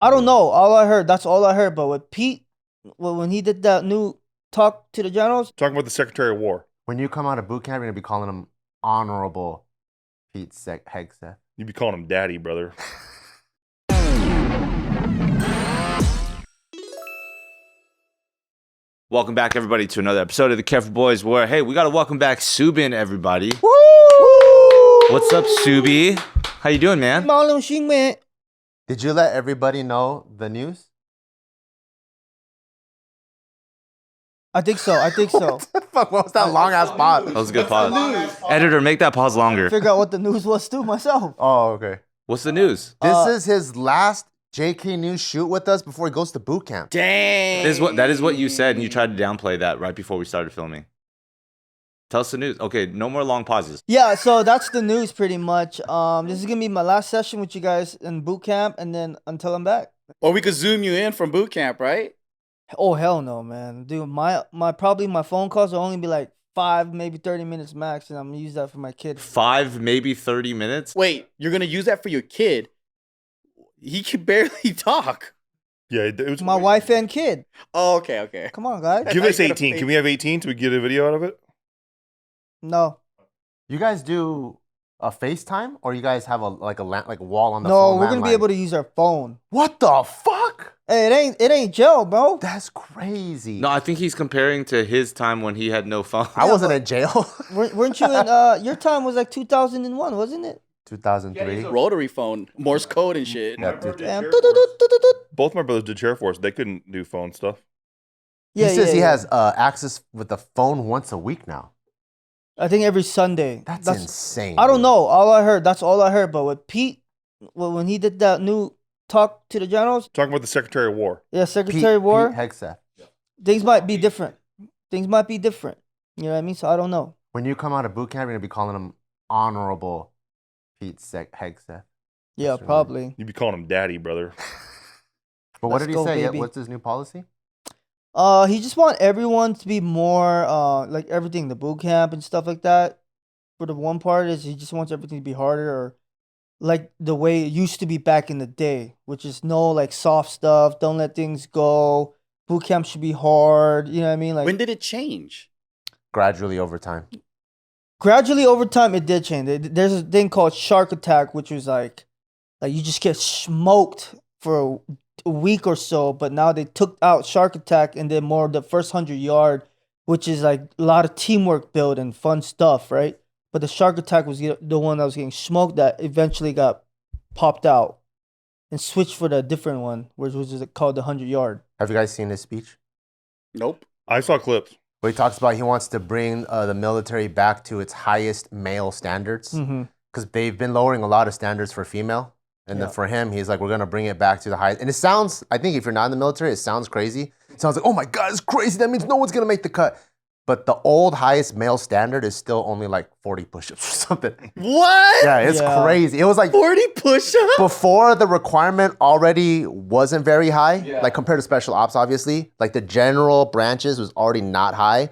I don't know. All I heard, that's all I heard. But with Pete, when he did that new talk to the generals, Talking about the Secretary of War. When you come out of boot camp, you're gonna be calling him Honorable Pete Hegseth. You be calling him Daddy, brother. Welcome back, everybody, to another episode of the Careful Boys. Where we gotta welcome back Subin, everybody. woo! What's up, Subi? How you doing, man? Did you let everybody know the news? I think so. Fuck, what was that long ass pause? That was a good pause. Editor, make that pause longer. Figure out what the news was too myself. Oh, okay. What's the news? This is his last JK News shoot with us before he goes to boot camp. Dang. That is what you said, and you tried to downplay that right before we started filming. Tell us the news. Okay, no more long pauses. Yeah, so that's the news pretty much. This is gonna be my last session with you guys in boot camp, and then until I'm back. Or we could zoom you in from boot camp, right? Oh hell no, man, dude. My probably my phone calls will only be like 5, maybe 30 minutes max, and I'm gonna use that for my kid. 5, maybe 30 minutes? Wait, you're gonna use that for your kid? He can barely talk. Yeah, it was My wife and kid. Oh, okay. Come on, guys. Give us I gotta 18. pay. Can we have 18 so we get a video out of it? No, You guys do a FaceTime, or you guys have a wall on the no, phone? we're gonna be landline? able to use our phone. What the fuck? Hey, it ain't jail, bro. That's crazy. No, I think he's comparing to his time when he had no phone. I wasn't in jail. Weren't you in? Your time was like 2001, wasn't it? 2003. Rotary phone, Morse code and shit. Yeah, dude. Damn. Both my brothers did Air Force. They couldn't do phone stuff. He says he has access with the phone once a week now. I think every Sunday. That's insane. I don't dude. know. All I heard, that's all I heard. But with Pete, when he did that new talk to the generals, Talking about the Secretary of War. yeah, Secretary of War, Pete Hegseth. things might be different. You know what I mean? So I don't know. When you come out of boot camp, you're gonna be calling him Honorable Pete Hegseth. Yeah, That's right. probably. You be calling him Daddy, brother. But what Let's did he go, say? baby. What's his new policy? He just want everyone to be more like everything, the boot camp and stuff like that. For the one part is he just wants everything to be harder, or like the way it used to be back in the day, which is no like soft stuff. Don't let things go. Boot camp should be hard. You know what I mean? Like When did it change? Gradually over time. gradually over time, it did change. There's a thing called shark attack, which was like you just get smoked for a week or so. But now they took out shark attack and then more of the first 100 yard, which is like a lot of teamwork build and fun stuff, right? But the shark attack was the one that was getting smoked that eventually got popped out and switched for the different one, which was called the 100 yard. Have you guys seen his speech? Nope. I saw clips. Where he talks about he wants to bring the military back to its highest male standards. Mm-hmm. Because they've been lowering a lot of standards for female. And Yeah. then for him, he's like, we're going to bring it back to the highest. And it sounds, I think if you're not in the military, it sounds crazy. It sounds like, oh my God, it's crazy. That means no one's going to make the cut. But the old highest male standard is still only like 40 push-ups or something. What? Yeah, it's Yeah. crazy. It was like 40 push-ups? before the requirement already wasn't very high, like compared to special ops, obviously. Like the general branches was already not high.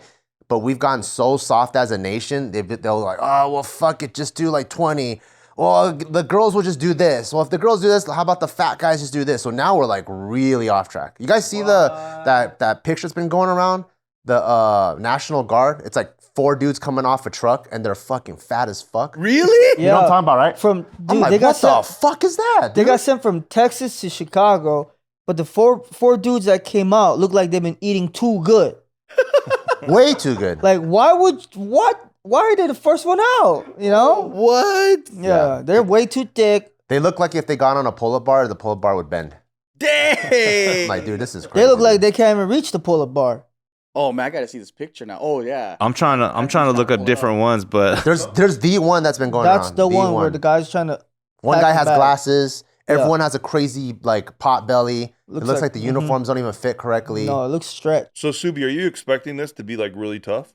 But we've gotten so soft as a nation, they'll like, oh, well, fuck it, just do like 20. Well, the girls will just do this. Well, if the girls do this, how about the fat guys just do this? So now we're like really off track. You guys see that picture that's been going around? The National Guard, it's like 4 dudes coming off a truck and they're fucking fat as fuck. Really? You know what I'm talking about, right? From I'm dude, like, they got what the sent, fuck is that? they dude? got sent from Texas to Chicago, but the four dudes that came out look like they've been eating too good. Way too good. Like, why are they the first one out? You know? What? Yeah, they're way too thick. They look like if they got on a pull-up bar, the pull-up bar would bend. Dang. I'm like, dude, this is crazy. They look like they can't even reach the pull-up bar. Oh, man, I got to see this picture now. Oh, yeah. I'm trying to look up different ones, but There's the one that's been going That's around. the one where the guy's trying to. One pack guy the has bag. glasses. Yeah. Everyone has a crazy like pot belly. It Looks looks like- like the uniforms don't even fit correctly. No, it looks stretched. So, Subi, are you expecting this to be like really tough?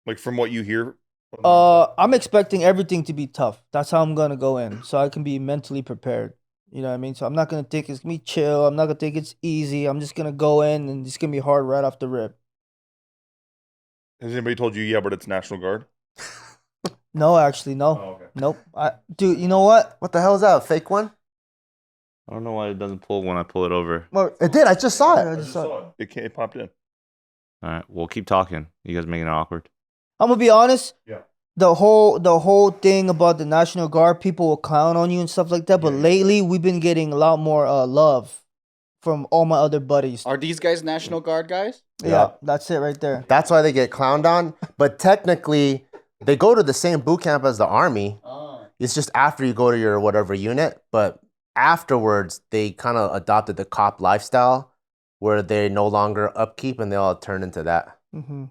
Like from what you hear? I'm expecting everything to be tough. That's how I'm gonna go in, so I can be mentally prepared. You know what I mean? So I'm not gonna think it's gonna be chill. I'm not gonna think it's easy. I'm just gonna go in and it's gonna be hard right off the rip. Has anybody told you, yeah, but it's National Guard? No, actually, no. Oh, okay. Nope. Dude, you know what? What the hell is that? A fake one? I don't know why it doesn't pull when I pull it over. Well, It did. I just saw I it. just saw it. It popped in. All right, we'll keep talking. You guys making it awkward? I'm gonna be honest. Yeah. The whole thing about the National Guard, people will clown on you and stuff like that. But lately, we've been getting a lot more love from all my other buddies. Are these guys National Guard guys? Yeah, that's it right there. That's why they get clowned on. But technically, they go to the same boot camp as the Army. It's just after you go to your whatever unit. But afterwards, they kind of adopted the cop lifestyle where they no longer upkeep and they all turn into that. Mm-hmm.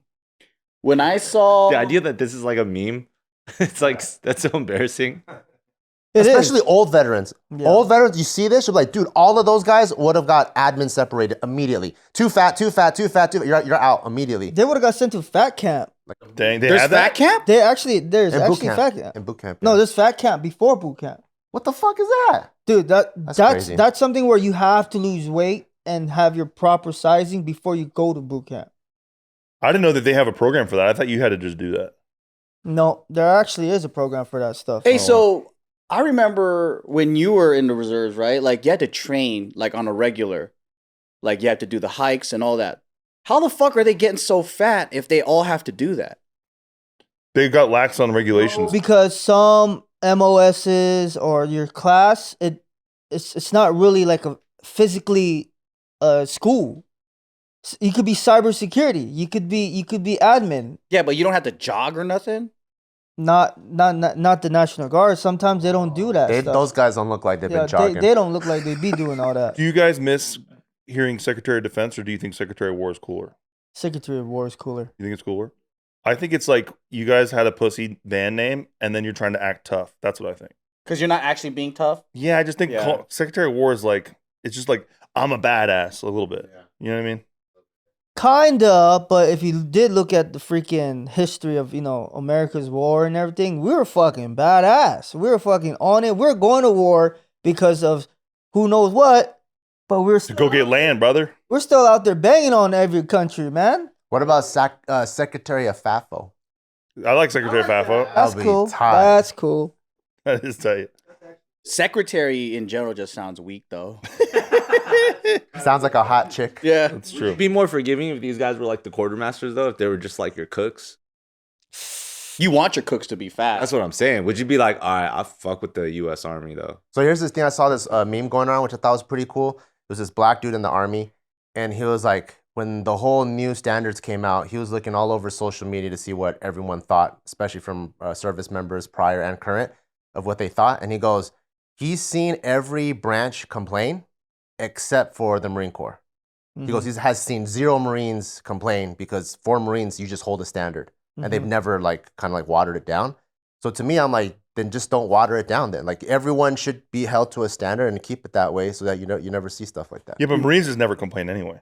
When I saw The idea that this is like a meme, it's like that's so embarrassing. Especially old veterans. Yeah. Old veterans, you see this, you're like, dude, all of those guys would have got admin separated immediately. Too fat, too fat, too fat, too fat. You're out immediately. They would have got sent to fat camp. Dang, they there's had fat that? camp? There's In boot actually camp. fat camp. In boot camp. No, yeah. there's fat camp before boot camp. What the fuck is that? Dude, That's that's crazy. that's something where you have to lose weight and have your proper sizing before you go to boot camp. I didn't know that they have a program for that. I thought you had to just do that. No, there actually is a program for that stuff. Hey, so I remember when you were in the reserves, right? Like you had to train like on a regular. Like you had to do the hikes and all that. How the fuck are they getting so fat if they all have to do that? They got lax on regulations. Because some MOSs or your class, it's not really like a physically school. You could be cybersecurity. You could be admin. Yeah, but you don't have to jog or nothing. Not the National Guard. Sometimes they don't do that stuff. Those guys don't look like they've Yeah, been jogging. they don't look like they be doing all that. Do you guys miss hearing Secretary of Defense, or do you think Secretary of War is cooler? Secretary of War is cooler. You think it's cooler? I think it's like you guys had a pussy band name, and then you're trying to act tough. That's what I think. Because you're not actually being tough. Yeah, I just think Yeah. Secretary of War is like, it's just like, I'm a badass a little bit. You know what I mean? Kinda, but if you did look at the freaking history of, America's war and everything, we were fucking badass. We were fucking on it. We are going to war because of who knows what, but To go get land, brother. we're still out there banging on every country, man. What about Secretary of FAFO? I like Secretary of FAFO. That's That'll be cool. tight. That's cool. That is tight. Secretary in general just sounds weak, though. Sounds like a hot chick. Yeah. That's true. Be more forgiving if these guys were like the quartermasters, though. If they were just like your cooks. You want your cooks to be fat. That's what I'm saying. Would you be like, all right, I fuck with the U.S. Army though? So here's this thing. I saw this meme going around, which I thought was pretty cool. It was this black dude in the Army, and he was like, when the whole new standards came out, he was looking all over social media to see what everyone thought, especially from service members prior and current, of what they thought. And he goes, he's seen every branch complain except for the Marine Corps. He goes, he has seen 0 Marines complain because for Marines, you just hold a standard. And they've never kind of watered it down. So to me, I'm like, then just don't water it down then. Like everyone should be held to a standard and keep it that way so that you never see stuff like that. Yeah, but Marines has never complained anyway,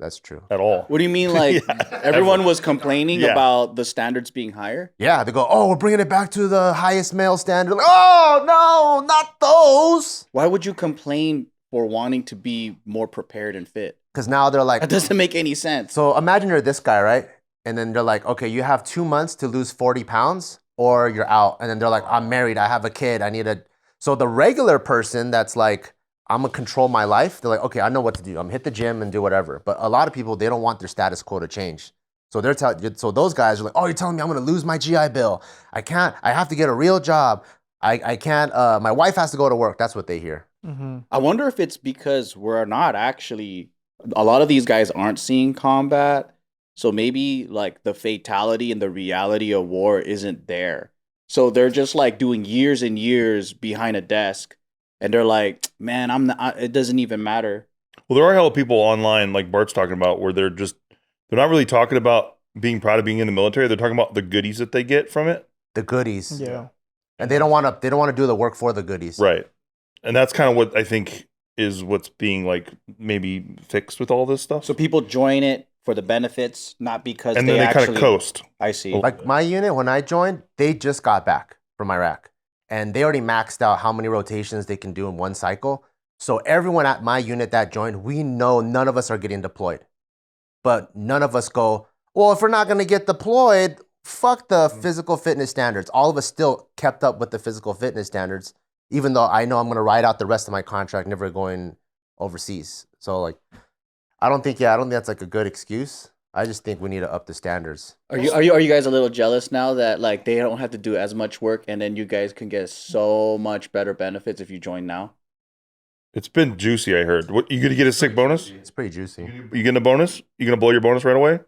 That's true. at all. What do you mean? Like Yeah, everyone was complaining Yeah. about the standards being higher? Yeah, they go, oh, we're bringing it back to the highest male standard. Like, oh, no, not those. Why would you complain for wanting to be more prepared and fit? Because now they're like, That doesn't make any sense. so imagine you're this guy, right? And then they're like, okay, you have 2 months to lose 40 pounds or you're out. And then they're like, I'm married, I have a kid, I need a... So the regular person that's like, I'm gonna control my life, they're like, okay, I know what to do. I'm gonna hit the gym and do whatever. But a lot of people, they don't want their status quo to change. So so those guys are like, oh, you're telling me I'm gonna lose my GI Bill. I have to get a real job. I can't, my wife has to go to work. That's what they hear. I wonder if it's because we're not actually, a lot of these guys aren't seeing combat. So maybe like the fatality and the reality of war isn't there. So they're just like doing years and years behind a desk. And they're like, man, it doesn't even matter. Well, there are hella people online, like Bart's talking about, where they're not really talking about being proud of being in the military. They're talking about the goodies that they get from it. The goodies. Yeah. And they don't want to do the work for the goodies. Right. And that's kind of what I think is what's being like maybe fixed with all this stuff. So people join it for the benefits, not because and they then they actually kind of coast. I see. Like my unit, when I joined, they just got back from Iraq. And they already maxed out how many rotations they can do in one cycle. So everyone at my unit that joined, we know none of us are getting deployed. But none of us go, well, if we're not going to get deployed, fuck the physical fitness standards. All of us still kept up with the physical fitness standards even though I know I'm gonna ride out the rest of my contract, never going overseas. So like, I don't think that's like a good excuse. I just think we need to up the standards. Are you guys a little jealous now that like they don't have to do as much work and then you guys can get so much better benefits if you join now? It's been juicy, I heard. What, you gonna get a sick bonus? It's pretty juicy. You getting a bonus? You gonna blow your bonus right away?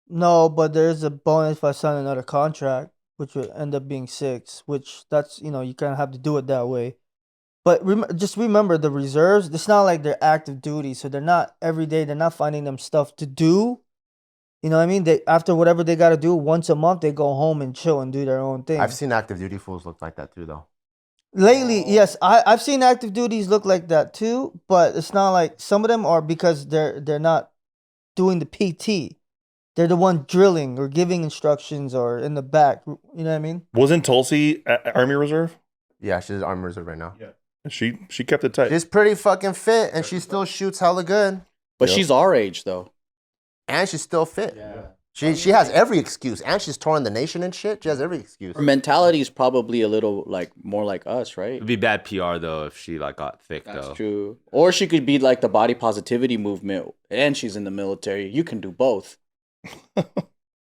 No, but there's a bonus if I sign another contract, which would end up being 6. Which that's you kind of have to do it that way. But just remember the reserves. It's not like they're active duty, so they're not every day. They're not finding them stuff to do. You know what I mean? They after whatever they got to do once a month, they go home and chill and do their own thing. I've seen active duty fools look like that too, though. Lately, yes, I've seen active duties look like that too, but it's not like some of them are because they're not doing the PT. They're the one drilling or giving instructions or in the back. You know what I mean? Wasn't Tulsi Army Reserve? Yeah, she's Army Reserve right now. Yeah. She kept it tight. She's pretty fucking fit, and she still shoots hella good, But she's our age though. and she's still fit. Yeah. She has every excuse, and she's touring the nation and shit. She has every excuse. Her mentality is probably a little like more like us, right? It'd be bad PR though if she like got thick That's though. true. Or she could be like the body positivity movement and she's in the military. You can do both.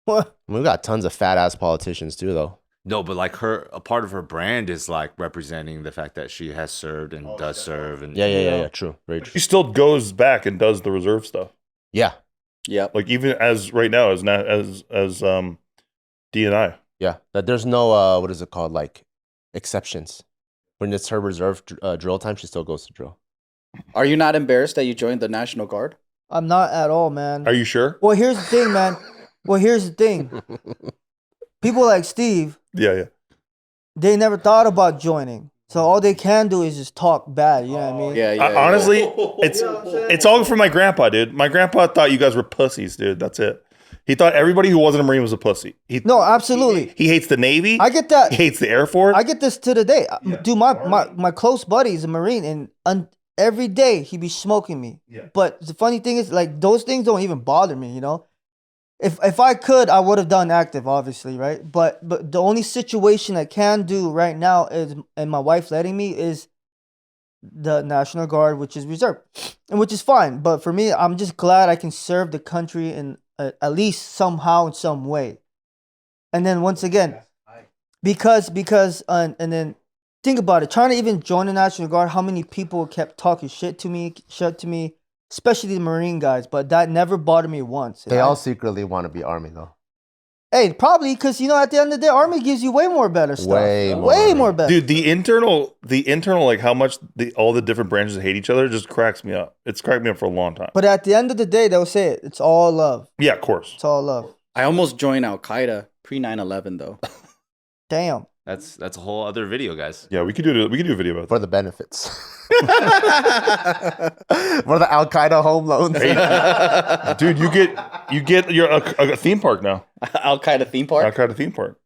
What? We got tons of fat ass politicians too, though. No, but like a part of her brand is like representing the fact that she has served and does serve and Yeah. True, very true. She still goes back and does the reserve stuff. Yeah, Yep. Like even as right now as DNI. yeah. That there's no what is it called, like exceptions. When it's her reserve drill time, she still goes to drill. Are you not embarrassed that you joined the National Guard? I'm not at all, man. Are you sure? Well, here's the thing, man. People like Steve, Yeah. they never thought about joining. So all they can do is just talk bad. You know what I mean? Yeah. Honestly, it's all for my grandpa, dude. My grandpa thought you guys were pussies, dude. That's it. He thought everybody who wasn't a Marine was a pussy. No, absolutely. He hates the Navy. I get that. He hates the Air Force. I get this to the day. Dude, my close buddy is a Marine, and every day he be smoking me. Yeah. But the funny thing is, like, those things don't even bother me, If I could, I would have done active, obviously, right? But the only situation I can do right now is, and my wife letting me, is the National Guard, which is reserve, and which is fine. But for me, I'm just glad I can serve the country in at least somehow in some way. And then once again, because and then think about it, trying to even join the National Guard, how many people kept talking shit to me, especially the Marine guys, but that never bothered me once. They all secretly want to be Army, though. Hey, probably because at the end of the day, Army gives you way more better stuff. Way more better. Dude, the internal, like how much all the different branches hate each other just cracks me up. It's cracked me up for a long time. But at the end of the day, they'll say it. It's all love. Yeah, of course. It's all love. I almost joined Al Qaeda pre 9/11 though. Damn. That's a whole other video, guys. Yeah, we could do a video about For the benefits. For the Al Qaeda home loans. that. Dude, you get a theme park now. Al Qaeda theme park. Al Qaeda theme park.